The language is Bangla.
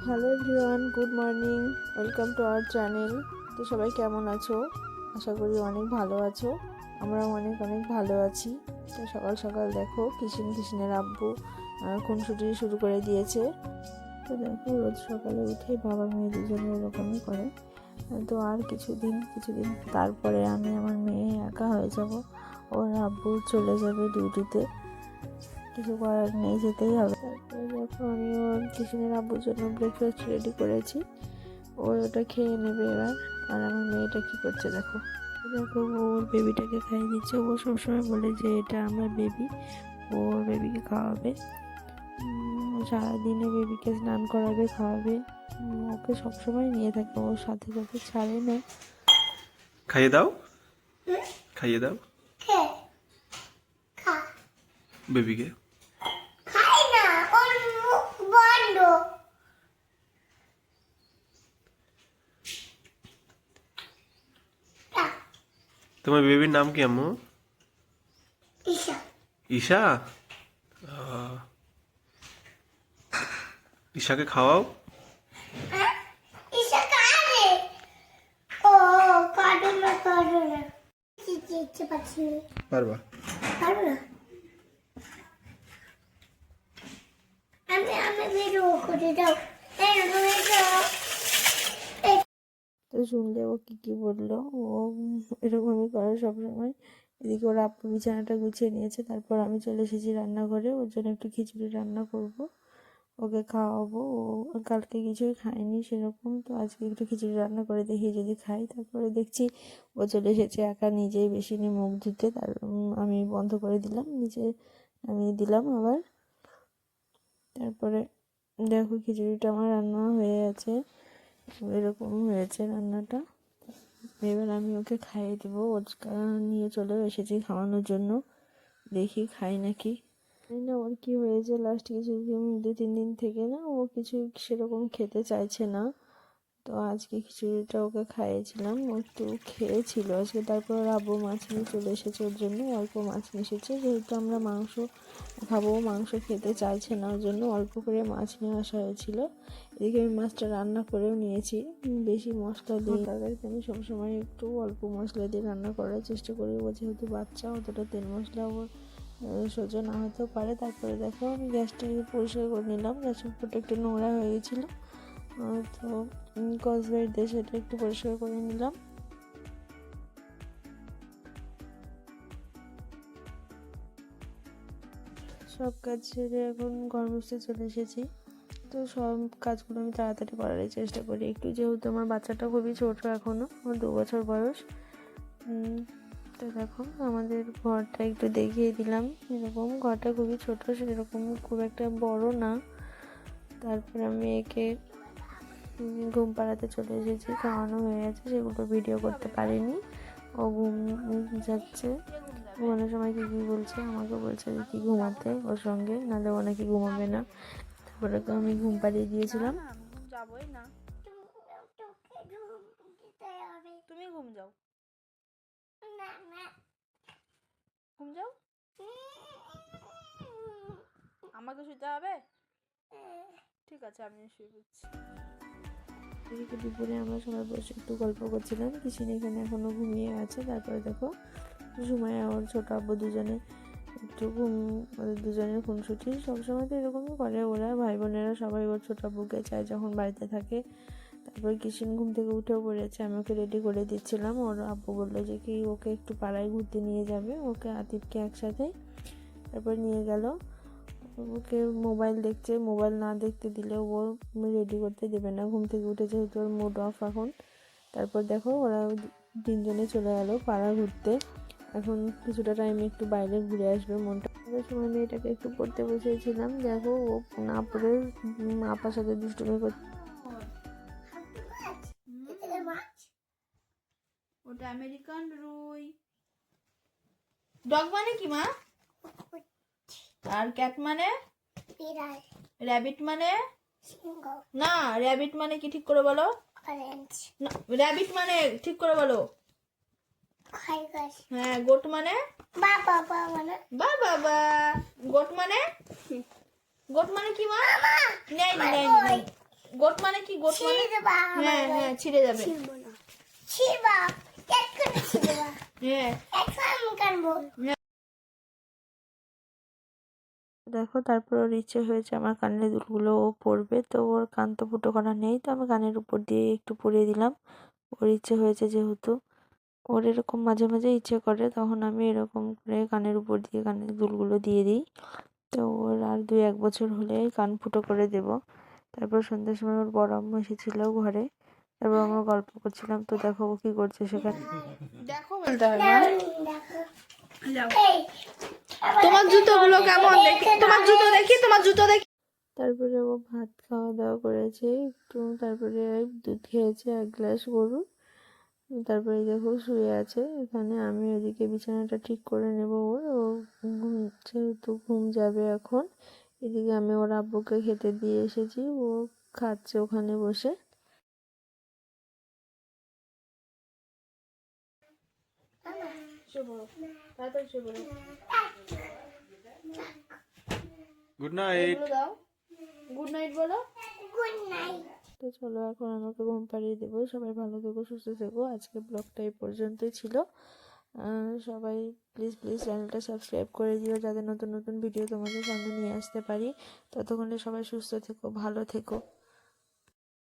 Hello everyone, good morning, welcome to our channel. তো সবাই কেমন আছো? আশা করি অনেক ভালো আছো। আমরাও অনেক অনেক ভালো আছি। তো সকাল সকাল দেখো কিষিনের আব্বু খুনসুটি শুরু করে দিয়েছে। তো দেখো রোজ সকালে উঠে বাবা মেয়ে দুজনে এরকমই করে। তো আর কিছুদিন তারপরে আমি আমার মেয়ে একা হয়ে যাব। ওর আব্বু চলে যাবে ডিউটিতে, কিছু করার নেই, যেতেই হবে। তারপরে দেখো আমি ওর কিষেনের আব্বুর জন্য ব্রেকফাস্ট রেডি করেছি। ও ওটা খেয়ে নেবে এবার। আর আমার মেয়েটা কি করছে দেখো, দেখো ওর বেবিটাকে খাইয়ে দিচ্ছে। ও সবসময় বলে যে এটা আমার বেবি, ওর বেবিকে খাওয়াবে। সারাদিনে বেবিকে স্নান করাবে, খাওয়াবে। ওকে সবসময় নিয়ে থাকে, ওর সাথে সাথে ছাড়ে না। খাইয়ে দাও, খাইয়ে দাও বেবিকে। তোমার বেবির নাম কি আম্মু? ঈশা। ঈশা? ঈশাকে খাওয়াও। পারবা? তো শুনলে ও কি বললো, ও এরকমই করে সবসময়। এদিকে ওর আব্বু বিছানাটা গুছিয়ে নিয়েছে, তারপর আমি চলে এসেছি রান্নাঘরে। ওর জন্য একটু খিচুড়ি রান্না করব, ওকে খাওয়াবো। ও কালকে কিছুই খায়নি সেরকম, তো আজকে একটু খিচুড়ি রান্না করে দেখি যদি খাই। তারপরে দেখছি ও চলে এসেছে একা নিজেই বেসিনে মুখ ধুতে। আমি বন্ধ করে দিলাম, নিচে নামিয়ে দিলাম আবার। তারপরে দেখো খিচুড়িটা আমার রান্না হয়ে আছে, এরকম হয়েছে রান্নাটা। এবার আমি ওকে খাইয়ে দেবো। ওর নিয়ে চলে এসেছি খাওয়ানোর জন্য, দেখি খাই নাকি। জানি না ওর কি হয়েছে, লাস্ট কিছুদিন 2-3 দিন থেকে না ও কিছু সেরকম খেতে চাইছে না। তো আজকে খিচুড়িটা ওকে খাইয়েছিলাম, ও একটু খেয়েছিল আজকে। তারপর আব্বু মাছ নিয়ে চলে এসেছে, ওর জন্য অল্প মাছ নিয়ে এসেছে। যেহেতু আমরা মাংস খাবো, মাংস খেতে চাইছে না, ওর জন্য অল্প করে মাছ নিয়ে আসা হয়েছিল। এদিকে আমি মাছটা রান্না করেও নিয়েছি, বেশি মশলা দিয়ে তরকারিতে আমি সবসময় একটু অল্প মশলা দিয়ে রান্না করার চেষ্টা করি। ও যেহেতু বাচ্চা, অতটা তেল মশলা ওর সহ্য না হতেও পারে। তারপরে দেখো আমি গ্যাসটাকে পরিষ্কার করে নিলাম, গ্যাসের উপরটা একটু নোংরা হয়ে গেছিলো। তো কসবাইট দিয়ে সেটা একটু পরিষ্কার করে নিলাম। সব কাজ সেরে এখন ঘর মুছতে চলে এসেছি। তো সব কাজগুলো আমি তাড়াতাড়ি করার চেষ্টা করি একটু, যেহেতু আমার বাচ্চাটা খুবই ছোটো এখনও, ওর 2 বছর বয়স। তো দেখো আমাদের ঘরটা একটু দেখিয়ে দিলাম। এরকম ঘরটা খুবই ছোটো, সেরকম খুব একটা বড় না। তারপর আমি একে ঘুম পাড়াতে চলে এসেছি, খাওয়ানো হয়ে গেছে, সেগুলো ভিডিও করতে পারিনি। ও ঘুম যাচ্ছে, ঘুমানোর সময় কি বলছে, আমাকে বলছে যে কি ঘুমাতে ওর সঙ্গে, নাহলে ও নাকি ঘুমাবে না। তারপরে তো আমি ঘুম পাড়িয়ে দিয়েছিলাম। যাবই না, তুমি ঘুম যাও, ঘুম যাও, আমাকে শুতে হবে। ঠিক আছে, আমি শুয়ে পড়ছি। এদিকে দুপুরে আমরা সবাই বসে একটু গল্প করছিলাম, কিষিন এখানে এখনো ঘুমিয়ে আছে। তারপরে দেখো সুমাইয়া ওর ছোট আব্বু দুজনে একটু ওদের দুজনের খুনসুটি সবসময় তো এরকমই করে ওরা, ভাই বোনেরা সবাই ওর ছোট আব্বুকে চায় যখন বাড়িতে থাকে। তারপর কিষিন ঘুম থেকে উঠেও পড়েছে, আমি ওকে রেডি করে দিচ্ছিলাম। ওর আব্বু বললো যে কি ওকে একটু পাড়ায় ঘুরতে নিয়ে যাবে, ওকে আতিফকে একসাথে। তারপর নিয়ে গেল, ওকে মোবাইল দেখছে, মোবাইল না দেখতে দিলেও ও রেডি করতে দেবে না, ঘুম থেকে উঠে যেহেতু ওর মুড অফ এখন। তারপর দেখো ওরা 3জনে চলে গেল পাড়া ঘুরতে। এখন কিছুটা টাইম একটু বাইরে ঘুরে আসবে, মনটা সময় মেয়েটাকে একটু পড়তে বসেছিলাম। দেখো ও না পড়ে আপার সাথে দুষ্টুমি করছে। ওটা আমেরিকান রুই। ডগ মানে কি মা? আর ক্যাট মানে? বিড়াল। র‍্যাবিট মানে? সিংহ। না, র‍্যাবিট মানে কি ঠিক করে বলো? অরেঞ্জ। না, র‍্যাবিট মানে ঠিক করে বলো? খরগোশ। হ্যাঁ, গোট মানে? বাবা মানে? বাবা। গোট মানে? গোট মানে কি মা? নেই। গোট মানে কি? গোট মানে হ্যাঁ হ্যাঁ ছিঁড়ে যাবে। হ্যাঁ দেখো তারপর ওর ইচ্ছে হয়েছে আমার কানের দুলগুলো ও পরবে, তো ওর কান তো ফুটো করা নেই, তো আমি কানের উপর দিয়ে একটু পরিয়ে দিলাম। ওর ইচ্ছে হয়েছে যেহেতু, ওর এরকম মাঝে মাঝে ইচ্ছে করে, তখন আমি এরকম করে কানের উপর দিয়ে কানের দুলগুলো দিয়ে দিই। তো ওর আর 2-1 বছর হলেই কান ফুটো করে দেব। তারপর সন্ধ্যার সময় ওর বড় আম্মু এসেছিল ঘরে, তারপর আমরা গল্প করছিলাম, তো দেখো ও কি করছে সেখানে। দেখো বলতে হয় না। যাও। তোমার জুতোগুলো কেমন দেখি, তোমার জুতো দেখি, তোমার জুতো দেখি। তারপরে ও ভাত খাওয়া দাওয়া করেছে একটু, তারপরে দুধ খেয়েছে 1 গ্লাস গরুর। তারপরে দেখো শুয়ে আছে এখানে, আমি ওদিকে বিছানাটা ঠিক করে নেবো ওর, ও যেহেতু ঘুম যাবে এখন। এদিকে আমি ওর আব্বুকে খেতে দিয়ে এসেছি, ও খাচ্ছে ওখানে বসে। শুয়ে পড়ো, তাড়াতাড়ি শুয়ে পড়ো। Good night. এগুলো দাও, গুড নাইট বলো। তো চলো এখন আমাকে ঘুম পাড়িয়ে দেবো। সবাই ভালো থেকো, সুস্থ থেকো। আজকে ব্লগটা এই পর্যন্তই ছিল। সবাই প্লিজ প্লিজ চ্যানেলটা সাবস্ক্রাইব করে দিও, যাতে নতুন নতুন ভিডিও তোমাদের সামনে নিয়ে আসতে পারি। ততক্ষণে সবাই সুস্থ থেকো, ভালো থেকো।